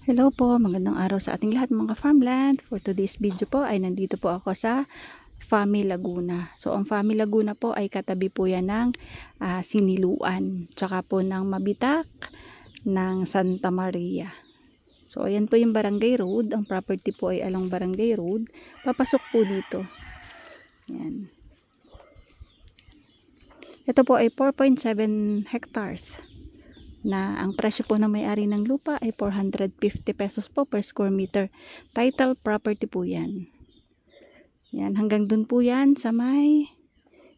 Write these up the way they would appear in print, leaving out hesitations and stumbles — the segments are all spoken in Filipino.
Hello po, magandang araw sa ating lahat mga farmland. For today's video po ay nandito po ako sa Fami Laguna. So ang Fami Laguna po ay katabi po yan ng Siniluan, tsaka po ng Mabitak, ng Santa Maria. So ayan po yung Barangay Road. Ang property po ay along Barangay Road. Papasok po dito. Yan. Ito po ay 4.7 hectares. Na ang presyo po ng may-ari ng lupa ay 450 pesos po per square meter. Title property po yan. Yan, hanggang dun po yan sa may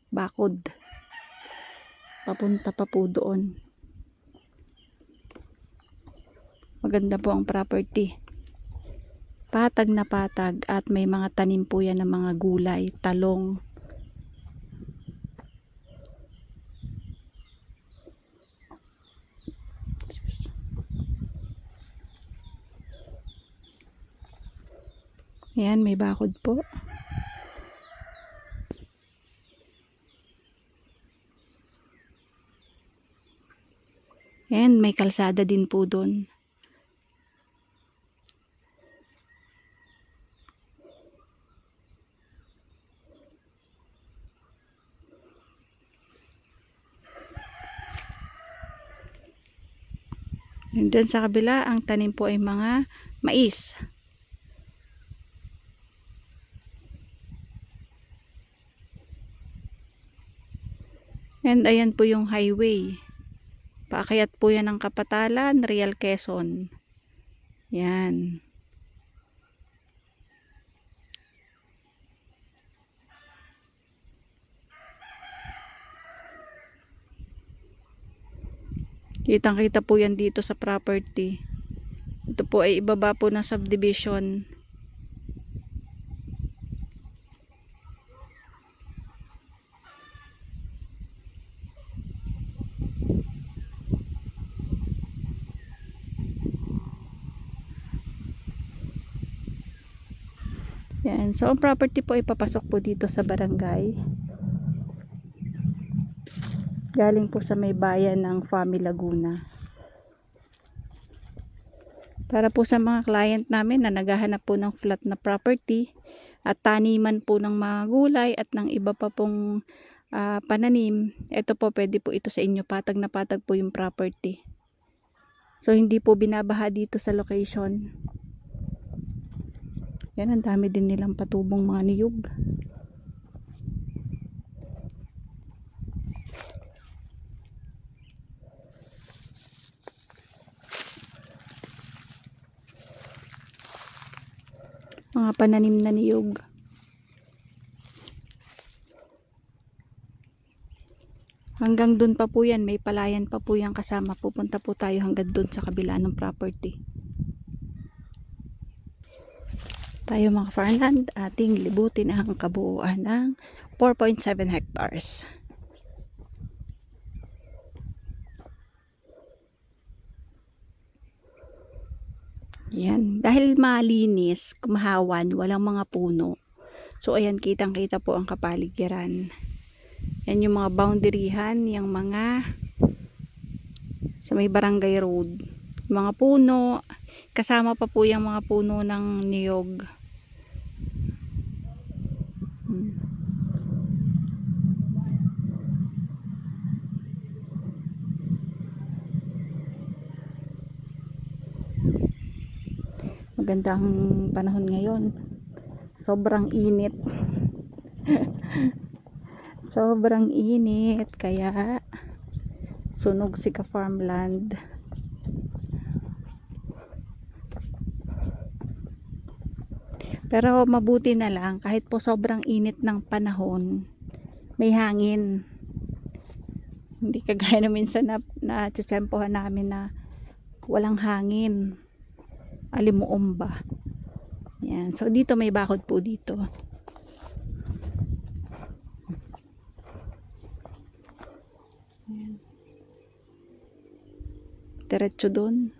bakod. Papunta pa po doon. Maganda po ang property. Patag na patag at may mga tanim po yan ng mga gulay, talong. Ayan, may bakod po. Ayan, may kalsada din po doon. And then sa kabila, ang tanim po ay mga mais. And ayan po yung highway. Paakyat po yan ng Kapatalan, Real Quezon. Yan. Kitang-kita po yan dito sa property. Ito po ay ibaba po ng subdivision. Yan. So, ang property po ay papasok po dito sa barangay. Galing po sa may bayan ng Fami Laguna. Para po sa mga client namin na naghahanap po ng flat na property at taniman po ng mga gulay at ng iba pa pong pananim, ito po pwede po ito sa inyo. Patag na patag po yung property. So, hindi po binabaha dito sa location. Yan, ang dami din nilang patubong mga niyog. Mga pananim na niyog. Hanggang dun pa po yan, may palayan pa po yan kasama. Pupunta po tayo hanggang dun sa kabila ng property. Tayo mga farmland, ating libutin ang kabuuan ng 4.7 hectares. Yan. Dahil malinis, kumahawan, walang mga puno. So ayan, kitang-kita po ang kapaligiran. Yan yung mga boundaryhan, yung mga sa may barangay road. Mga puno, kasama pa po yung mga puno ng niyog. Magandang panahon ngayon. Sobrang init. Sobrang init kaya sunog si ka-farmland. Pero mabuti na lang kahit po sobrang init ng panahon, may hangin. Hindi kagaya na minsan na tsatsempohan namin na walang hangin. Alimuom ba? Yan. So dito may bakod po dito. Yan. Diretso doon.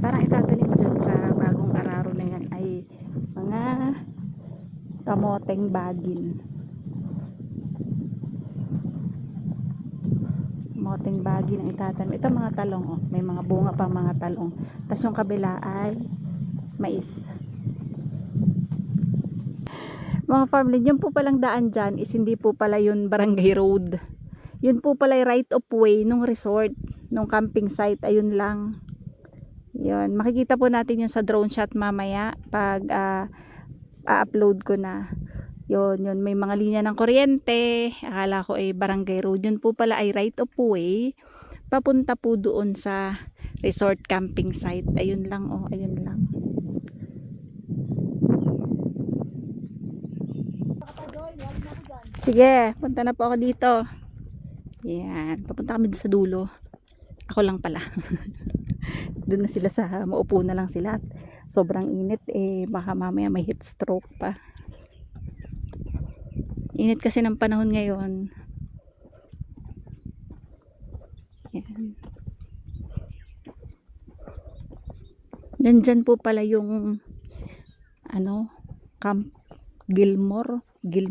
parang itatanim dyan sa bagong araro na yan ay mga kamoteng bagin. Kamoteng bagin ang itatanim. Ito mga talong, oh. May mga bunga pang mga talong. Tapos yung kabila ay mais. Mga farmland, yun po palang daan dyan is hindi po pala yun barangay road. Yun po pala right of way nung resort, nung camping site. Ayun lang. Yun, makikita po natin yun sa drone shot mamaya pag upload ko na. Yun, may mga linya ng kuryente. Akala ko ay barangay road. Yun po pala ay right of way. Papunta po doon sa resort camping site. Ayun lang, oh, ayun lang. Sige, punta na po ako dito. Yan, papunta kami sa dulo. Ako lang pala. Doon na sila sa, maupo na lang sila. Sobrang init, baka mamaya may heat stroke pa. Init kasi ng panahon ngayon. Yan. Nandyan po pala yung Camp Gilmore, hindi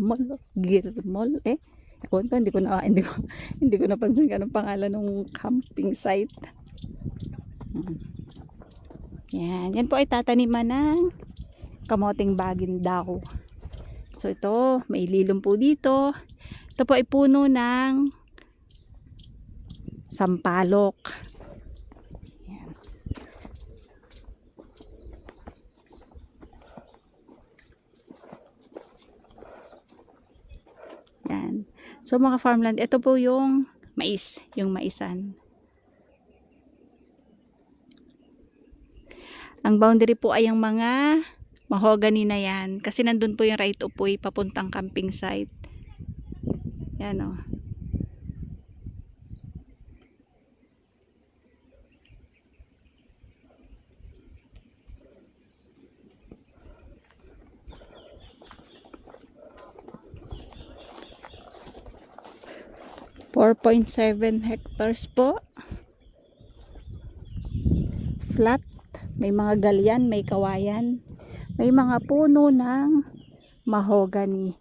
ko napansin kung anong pangalan ng camping site. Yan po ay tataniman ng kamoting bagin daw. So ito, may lilom po dito. Ito po ay puno ng sampalok. Yan. Yan. So mga farmland, ito po yung mais, yung maisan. Ang boundary po ay ang mga mahogany na yan. Kasi nandun po yung right of way papuntang camping site. Yan o. 4.7 hectares po. Flat. May mga galyan, may kawayan. May mga puno ng mahogany.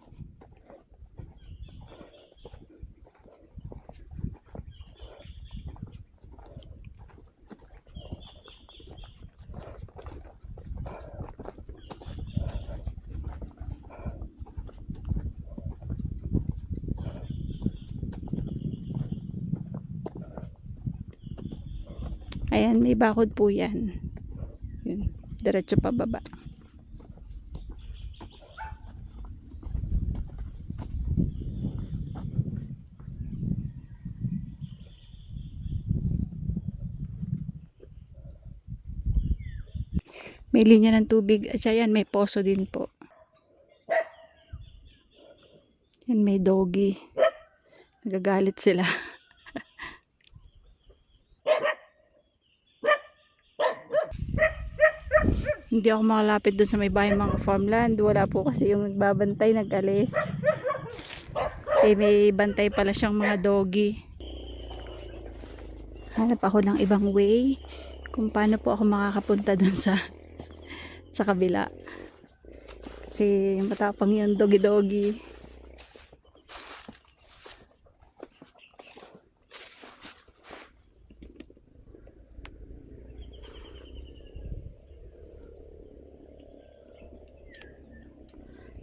Ayan, may bakod po yan. Yun, diretso pa baba. May linya ng tubig. At yan, may poso din po. Yan, may doggy. Nagagalit sila. Hindi ako makalapit doon sa may bahay mga farmland. Wala po kasi yung nagbabantay, nag-alis. May bantay pala siyang mga doggy. Hanap ako ng ibang way kung paano po ako makakapunta doon sa kabila. Kasi matapang yung doggy.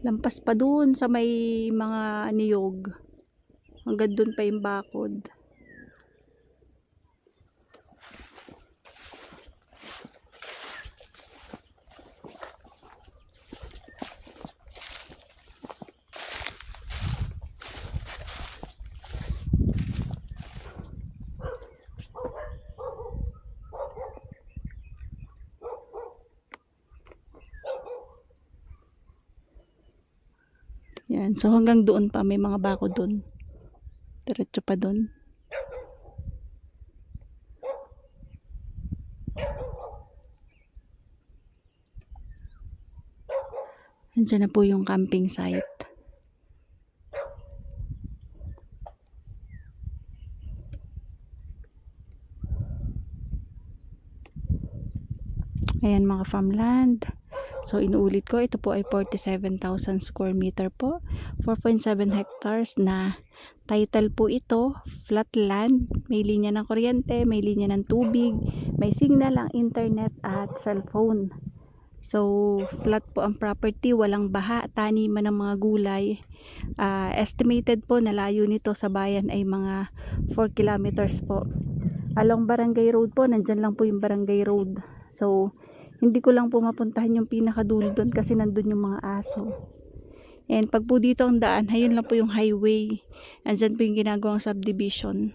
Lampas pa dun sa may mga niyog. Hanggang dun pa yung bakod. Yan, so hanggang doon pa may mga bako doon. Diretso pa doon. Andiyan na po yung camping site. Ayan mga farmland. So inuulit ko, ito po ay 47,000 square meter po. 4.7 hectares na title po ito, flat land. May linya ng kuryente, may linya ng tubig, may signal ang internet at cellphone. So flat po ang property, walang baha, taniman ng mga gulay. Estimated po na layo nito sa bayan ay mga 4 kilometers po. Along Barangay Road po, nandyan lang po yung Barangay Road. So hindi ko lang po mapuntahan yung pinakadulo doon kasi nandun yung mga aso. And pag po dito ang daan, ayun lang po yung highway. Andyan po yung ginagawang subdivision.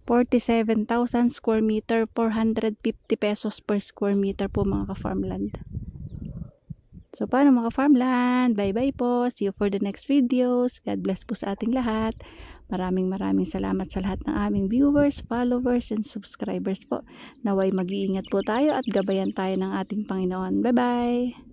47,000 square meter, 450 pesos per square meter po mga ka-farmland. So paano mga farmland? Bye bye po. See you for the next videos. God bless po sa ating lahat. Maraming salamat sa lahat ng aming viewers, followers, and subscribers po. Naway mag-iingat po tayo at gabayan tayo ng ating Panginoon. Bye bye!